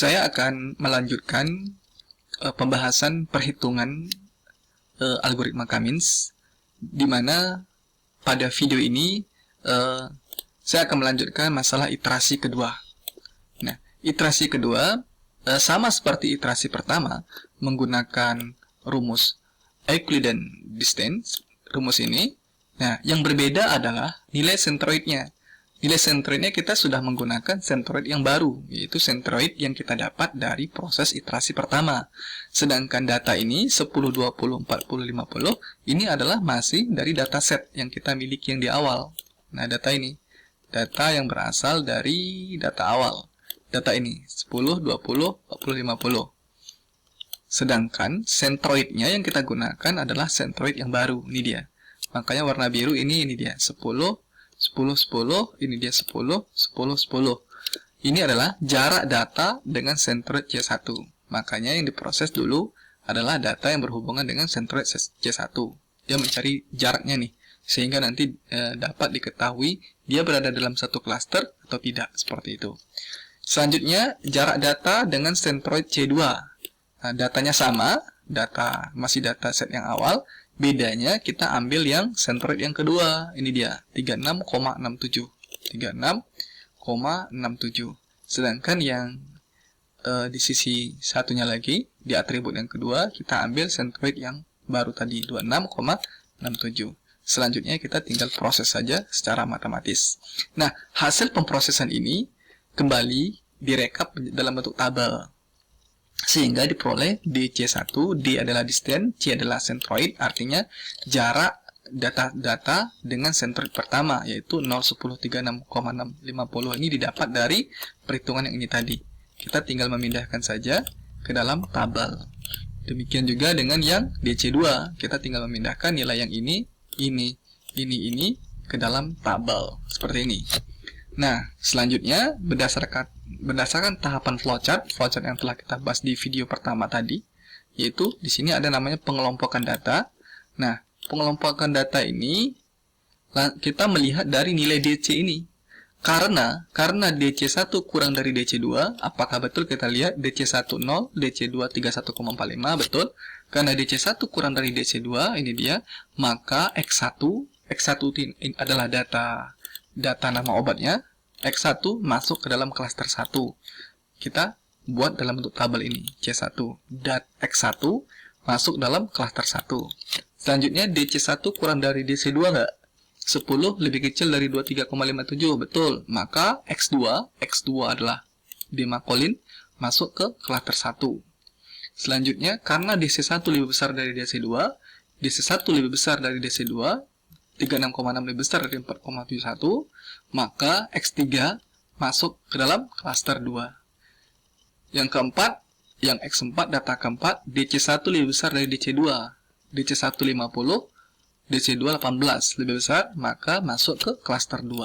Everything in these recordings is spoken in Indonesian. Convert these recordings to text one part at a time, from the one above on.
saya akan melanjutkan pembahasan perhitungan algoritma Cummins, di mana pada video ini saya akan melanjutkan masalah iterasi kedua. Nah, iterasi kedua sama seperti iterasi pertama, menggunakan rumus Euclidean distance, rumus ini. Nah, yang berbeda adalah nilai sentroidnya. Nilai sentroidnya kita sudah menggunakan sentroid yang baru, yaitu sentroid yang kita dapat dari proses iterasi pertama. Sedangkan data ini 10, 20, 40, 50 ini adalah masih dari dataset yang kita miliki yang di awal. Nah, data ini, data yang berasal dari data awal. Data ini 10, 20, 40, 50. Sedangkan sentroidnya yang kita gunakan adalah sentroid yang baru. Ini dia. Makanya warna biru ini dia 10, 10, 10, ini dia 10, 10, 10. Ini adalah jarak data dengan sentroid C1. Makanya yang diproses dulu adalah data yang berhubungan dengan sentroid C1. Dia mencari jaraknya nih, sehingga nanti dapat diketahui dia berada dalam satu klaster atau tidak, seperti itu. Selanjutnya, jarak data dengan sentroid C2. Nah, datanya sama, masih data set yang awal. Bedanya kita ambil yang sentroid yang kedua. Ini dia, 36,67. 36,67. Sedangkan yang di sisi satunya lagi, di atribut yang kedua, kita ambil sentroid yang baru tadi, 26,67. Selanjutnya kita tinggal proses saja secara matematis. Nah, hasil pemprosesan ini kembali direkap dalam bentuk tabel. Sehingga diperoleh DC1, D adalah distance, C adalah sentroid, artinya jarak data dengan sentroid pertama, yaitu 0, 10, 36,650 ini didapat dari perhitungan yang ini tadi. Kita tinggal memindahkan saja ke dalam tabel. Demikian juga dengan yang DC2, kita tinggal memindahkan nilai yang ini ke dalam tabel, seperti ini. Nah, selanjutnya berdasarkan tahapan flowchart yang telah kita bahas di video pertama tadi, yaitu di sini ada namanya pengelompokan data. Nah, pengelompokan data ini kita melihat dari nilai DC ini. Karena DC1 kurang dari DC2, apakah betul kita lihat DC1 0, DC2 31,45, betul? Karena DC1 kurang dari DC2, ini dia, maka X1 ini adalah data nama obatnya, X1 masuk ke dalam klaster 1. Kita buat dalam bentuk tabel ini, C1. X1 masuk dalam klaster 1. Selanjutnya, DC1 kurang dari DC2 nggak? 10 lebih kecil dari 23,57, betul. Maka X2 adalah demakolin masuk ke klaster 1. Selanjutnya, karena DC1 lebih besar dari DC2, DC1 lebih besar dari DC2, 36,6 lebih besar dari 4,71, maka X3 masuk ke dalam klaster 2. Yang keempat, yang X4, data keempat, DC1 lebih besar dari DC2. DC1 50, DC2 18 lebih besar, maka masuk ke klaster 2.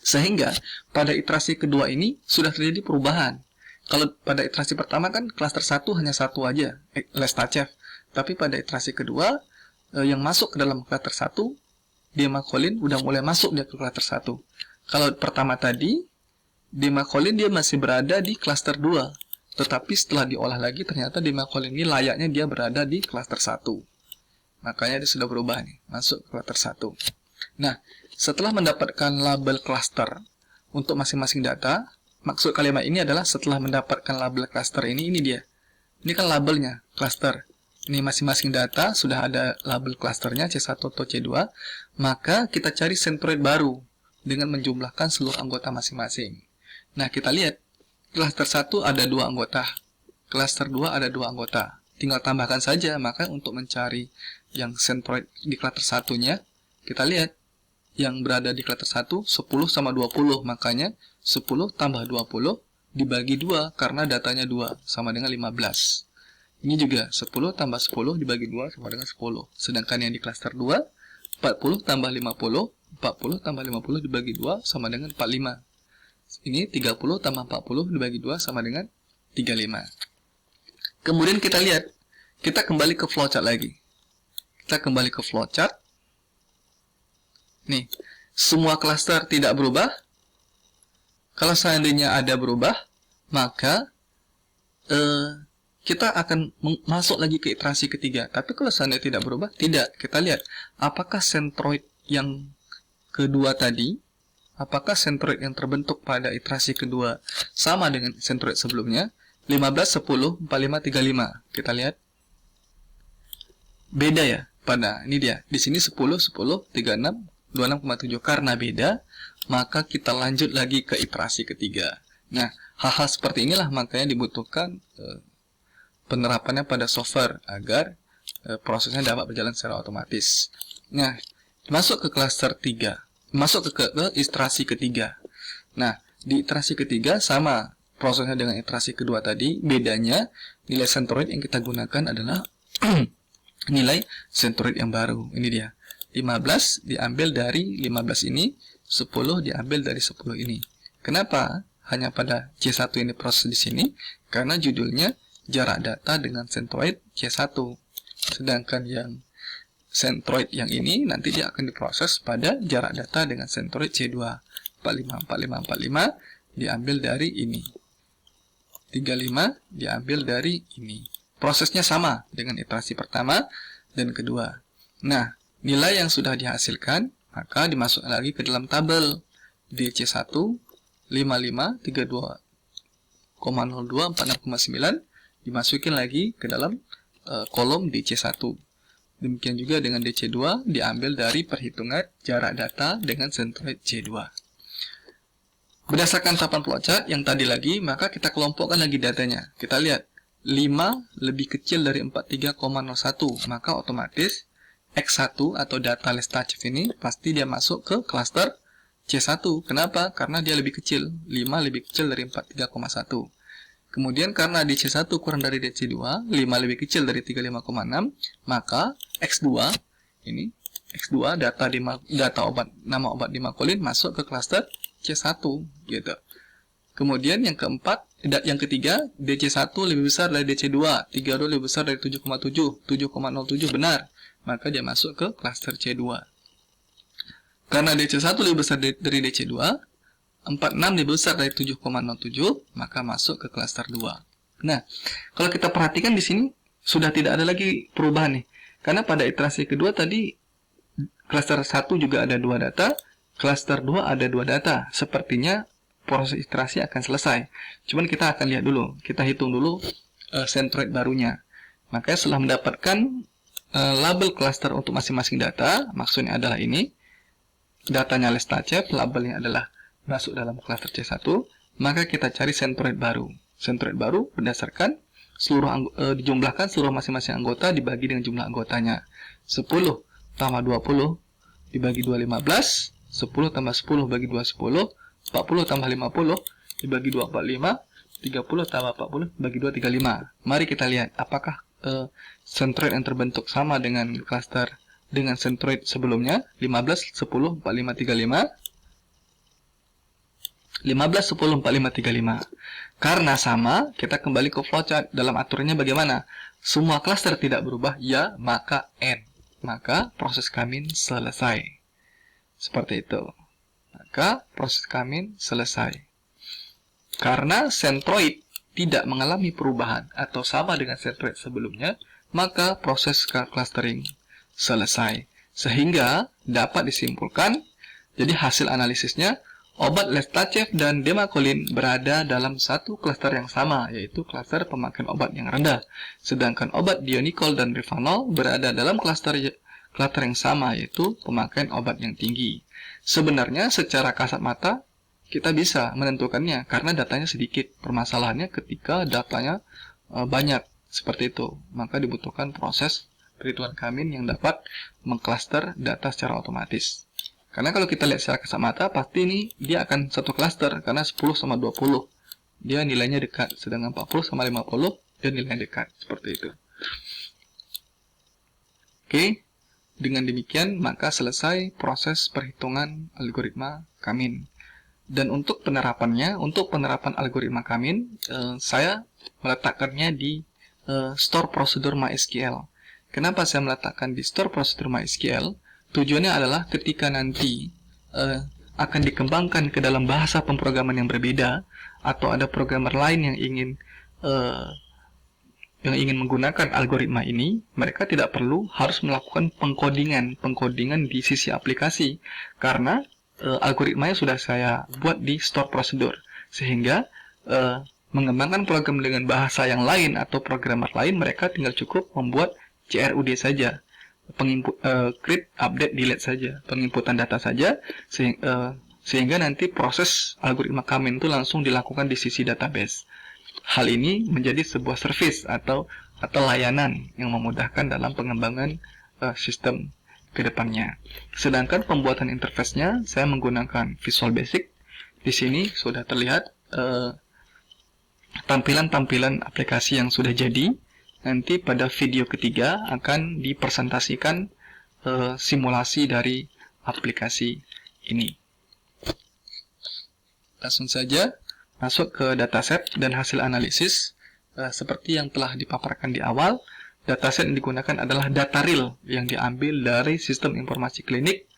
Sehingga pada iterasi kedua ini sudah terjadi perubahan. Kalau pada iterasi pertama kan klaster 1 hanya satu aja, Lestachev. Tapi pada iterasi kedua, yang masuk ke dalam klaster 1, demakolin udah mulai masuk dia ke klaster 1. Kalau pertama tadi, demakolin dia masih berada di klaster 2. Tetapi setelah diolah lagi, ternyata demakolin ini layaknya dia berada di klaster 1. Makanya dia sudah berubah nih, masuk ke klaster 1. Nah, setelah mendapatkan label klaster untuk masing-masing data, maksud kalimat ini adalah setelah mendapatkan label klaster ini dia. Ini kan labelnya, klaster. Ini masing-masing data sudah ada label klasternya C1 atau C2, maka kita cari sentroid baru dengan menjumlahkan seluruh anggota masing-masing. Nah, kita lihat klaster 1 ada 2 anggota, klaster 2 ada 2 anggota. Tinggal tambahkan saja, maka untuk mencari yang sentroid di klaster 1-nya, kita lihat yang berada di klaster 1 10 sama 20, makanya 10 tambah 20 dibagi 2 karena datanya 2 sama dengan 15. Ini juga 10 tambah 10 dibagi 2 sama dengan 10. Sedangkan yang di klaster 2, 40 tambah 50, 40 tambah 50 dibagi 2 sama dengan 45. Ini 30 tambah 40 dibagi 2 sama dengan 35. Kemudian kita lihat, kita kembali ke flowchart lagi. Kita kembali ke flowchart. Nih, semua klaster tidak berubah. Kalau seandainya ada berubah, maka kita akan masuk lagi ke iterasi ketiga. Tapi kalau seandainya tidak berubah, tidak. Kita lihat apakah centroid yang kedua tadi, apakah centroid yang terbentuk pada iterasi kedua sama dengan centroid sebelumnya. 15, 10, 45, 35. Kita lihat. Beda ya pada, ini dia. Di sini 10, 10, 36, 26,7. Karena beda, maka kita lanjut lagi ke iterasi ketiga. Nah, hal-hal seperti inilah makanya dibutuhkan penerapannya pada software agar prosesnya dapat berjalan secara otomatis. Nah, masuk ke klaster 3. Masuk ke iterasi ketiga. Nah, di iterasi ketiga sama prosesnya dengan iterasi kedua tadi. Bedanya, nilai centroid yang kita gunakan adalah nilai centroid yang baru. Ini dia. 15 diambil dari 15 ini, 10 diambil dari 10 ini. Kenapa hanya pada C1 ini proses di sini? Karena judulnya jarak data dengan centroid C1. Sedangkan yang centroid yang ini nanti dia akan diproses pada jarak data dengan centroid C2. 45, 45, 45 diambil dari ini. 35 diambil dari ini. Prosesnya sama dengan iterasi pertama dan kedua. Nah, nilai yang sudah dihasilkan, maka dimasukkan lagi ke dalam tabel. DC1, 55, 32,02, 46,9, dimasukin lagi ke dalam kolom DC1. Demikian juga dengan DC2, diambil dari perhitungan jarak data dengan centroid C2. Berdasarkan tahapan flowchart yang tadi lagi, maka kita kelompokkan lagi datanya. Kita lihat, 5 lebih kecil dari 43,01, maka otomatis X1 atau data Lestachev ini pasti dia masuk ke klaster C1. Kenapa? Karena dia lebih kecil. 5 lebih kecil dari 43,1. Kemudian karena di C1 kurang dari DC2, 5 lebih kecil dari 35,6, maka X2 ini, X2 data obat, nama obat dimakolin masuk ke klaster C1 gitu. Kemudian yang keempat, yang ketiga, DC1 lebih besar dari DC2, 32 lebih besar dari 7,7, 7,07 benar. Maka dia masuk ke klaster C2. Karena DC1 lebih besar dari DC2, 46 lebih besar dari 7,07, maka masuk ke klaster 2. Nah, kalau kita perhatikan di sini sudah tidak ada lagi perubahan nih. Karena pada iterasi kedua tadi klaster 1 juga ada 2 data, klaster 2 ada 2 data. Sepertinya proses iterasi akan selesai. Cuman kita akan lihat dulu, kita hitung dulu centroid barunya. Makanya setelah mendapatkan label cluster untuk masing-masing data, maksudnya adalah ini, datanya Lestachev, labelnya adalah masuk dalam cluster C1, maka kita cari centroid baru. Centroid baru berdasarkan dijumlahkan seluruh masing-masing anggota dibagi dengan jumlah anggotanya. 10 tambah 20 dibagi 2, 15, 10 tambah 10 bagi 2, 10, 40 tambah 50 dibagi 2, 45, 30 tambah 40 bagi 2, 35. Mari kita lihat apakah centroid yang terbentuk sama dengan cluster dengan centroid sebelumnya. 15, 10, 45, 35. 15, 10, 45, 35. Karena sama, kita kembali ke flowchart. Dalam aturannya bagaimana? Semua cluster tidak berubah, ya, maka N. Maka proses Kamin selesai. Seperti itu. Maka proses Kamin selesai. Karena centroid tidak mengalami perubahan atau sama dengan centroid sebelumnya, maka proses clustering selesai. Sehingga dapat disimpulkan, jadi hasil analisisnya, obat Lestachev dan Demacolin berada dalam satu klaster yang sama, yaitu klaster pemakaian obat yang rendah. Sedangkan obat Dionicol dan Rivanol berada dalam klaster yang sama, yaitu pemakaian obat yang tinggi. Sebenarnya secara kasat mata, kita bisa menentukannya karena datanya sedikit. Permasalahannya ketika datanya banyak, seperti itu. Maka dibutuhkan proses perhitungan Kamin yang dapat mengklaster data secara otomatis. Karena kalau kita lihat secara kasat mata, pasti ini dia akan satu klaster, karena 10 sama 20. Dia nilainya dekat, sedangkan 40 sama 50, dia nilainya dekat. Seperti itu. Oke, dengan demikian, maka selesai proses perhitungan algoritma Kamin. Dan untuk penerapannya, untuk penerapan algoritma Kamin, saya meletakkannya di store prosedur MySQL. Kenapa saya meletakkan di store prosedur MySQL? Tujuannya adalah ketika nanti akan dikembangkan ke dalam bahasa pemrograman yang berbeda, atau ada programmer lain yang ingin yang ingin menggunakan algoritma ini, mereka tidak perlu harus melakukan pengkodingan di sisi aplikasi, karena algoritmanya sudah saya buat di store procedure, sehingga mengembangkan program dengan bahasa yang lain atau programmer lain, mereka tinggal cukup membuat CRUD saja, create, update, delete saja, penginputan data saja, sehingga nanti proses algoritma Kamen itu langsung dilakukan di sisi database. Hal ini menjadi sebuah service atau layanan yang memudahkan dalam pengembangan sistem ke depannya. Sedangkan pembuatan interface-nya saya menggunakan Visual Basic. Di sini sudah terlihat tampilan-tampilan aplikasi yang sudah jadi. Nanti pada video ketiga akan dipresentasikan simulasi dari aplikasi ini. Langsung saja masuk ke dataset dan hasil analisis. Seperti yang telah dipaparkan di awal, dataset yang digunakan adalah data real yang diambil dari sistem informasi klinik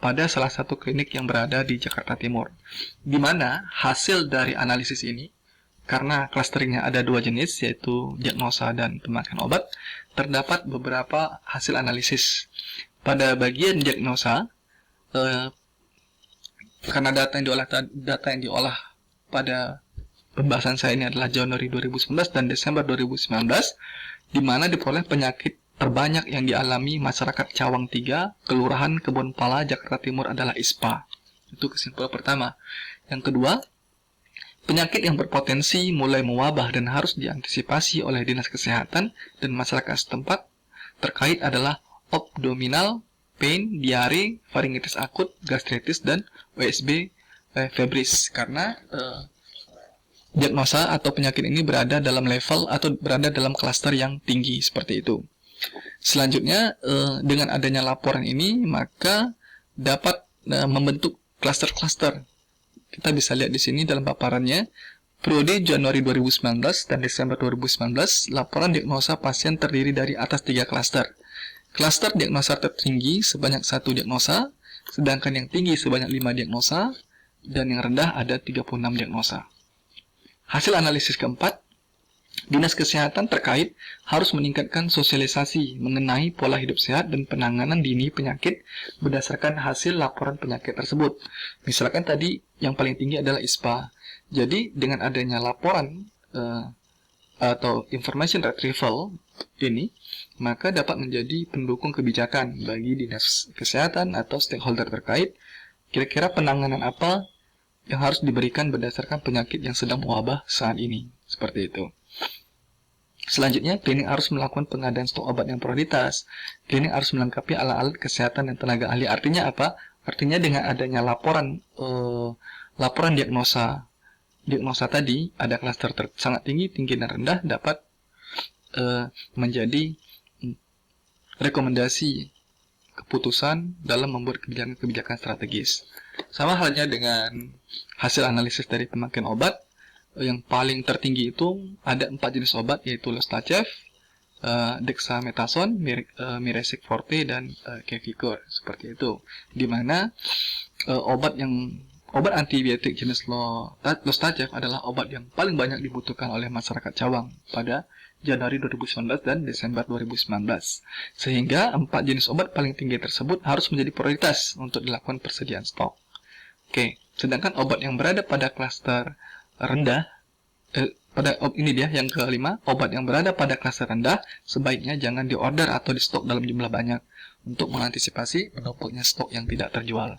pada salah satu klinik yang berada di Jakarta Timur. Di mana hasil dari analisis ini, karena clusteringnya ada dua jenis, yaitu diagnosa dan pemakaian obat, terdapat beberapa hasil analisis. Pada bagian diagnosa, karena data yang diolah pada pembahasan saya ini adalah Januari 2019 dan Desember 2019, di mana diperoleh penyakit terbanyak yang dialami masyarakat Cawang 3, Kelurahan Kebon Pala, Jakarta Timur adalah ISPA. Itu kesimpulan pertama. Yang kedua, penyakit yang berpotensi mulai mewabah dan harus diantisipasi oleh Dinas Kesehatan dan masyarakat setempat terkait adalah abdominal pain, diare, faringitis akut, gastritis, dan OSB febris, karena diagnosa atau penyakit ini berada dalam level atau berada dalam klaster yang tinggi seperti itu. Selanjutnya, dengan adanya laporan ini, maka dapat membentuk klaster-klaster. Kita bisa lihat di sini dalam paparannya, periode Januari 2019 dan Desember 2019, laporan diagnosa pasien terdiri dari atas 3 klaster. Klaster diagnosa tertinggi sebanyak 1 diagnosa, sedangkan yang tinggi sebanyak 5 diagnosa, dan yang rendah ada 36 diagnosa. Hasil analisis keempat, Dinas Kesehatan terkait harus meningkatkan sosialisasi mengenai pola hidup sehat dan penanganan dini penyakit berdasarkan hasil laporan penyakit tersebut. Misalkan tadi yang paling tinggi adalah ISPA. Jadi dengan adanya laporan atau information retrieval ini, maka dapat menjadi pendukung kebijakan bagi Dinas Kesehatan atau stakeholder terkait, kira-kira penanganan apa yang harus diberikan berdasarkan penyakit yang sedang mewabah saat ini. Seperti itu. Selanjutnya, klinik harus melakukan pengadaan stok obat yang prioritas. Klinik harus melengkapi alat-alat kesehatan dan tenaga ahli. Artinya apa? Artinya dengan adanya laporan diagnosa tadi, ada klaster sangat tinggi, dan rendah, dapat menjadi rekomendasi keputusan dalam membuat kebijakan strategis. Sama halnya dengan hasil analisis dari pemakaian obat, yang paling tertinggi itu ada 4 jenis obat, yaitu Lostarcept, Dexamethasone, Miraseg Forte, dan Kevicur, seperti itu. Di mana obat antibiotik jenis Lostarcept adalah obat yang paling banyak dibutuhkan oleh masyarakat Cawang pada Januari 2019 dan Desember 2019. Sehingga 4 jenis obat paling tinggi tersebut harus menjadi prioritas untuk dilakukan persediaan stok. Oke, sedangkan obat yang berada pada klaster rendah, ini dia yang kelima, obat yang berada pada klaster rendah sebaiknya jangan diorder atau di stok dalam jumlah banyak untuk mengantisipasi menumpuknya stok yang tidak terjual.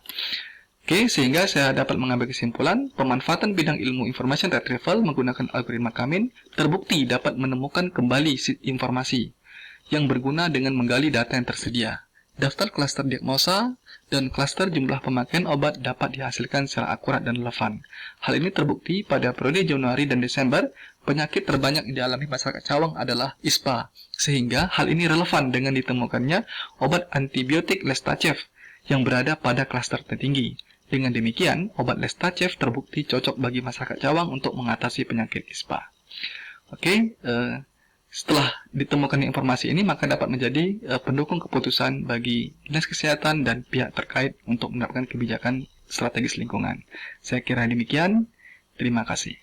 Oke, sehingga saya dapat mengambil kesimpulan, pemanfaatan bidang ilmu information retrieval menggunakan algoritma Kamen terbukti dapat menemukan kembali informasi yang berguna dengan menggali data yang tersedia. Daftar klaster diagnosa dan klaster jumlah pemakaian obat dapat dihasilkan secara akurat dan relevan. Hal ini terbukti pada periode Januari dan Desember, penyakit terbanyak yang dialami masyarakat Cawang adalah ISPA, sehingga hal ini relevan dengan ditemukannya obat antibiotik Lostarcept yang berada pada klaster tertinggi. Dengan demikian, obat Lostarcept terbukti cocok bagi masyarakat Cawang untuk mengatasi penyakit ISPA. Oke, setelah ditemukan informasi ini, maka dapat menjadi pendukung keputusan bagi Dinas Kesehatan dan pihak terkait untuk menerapkan kebijakan strategis lingkungan. Saya kira demikian. Terima kasih.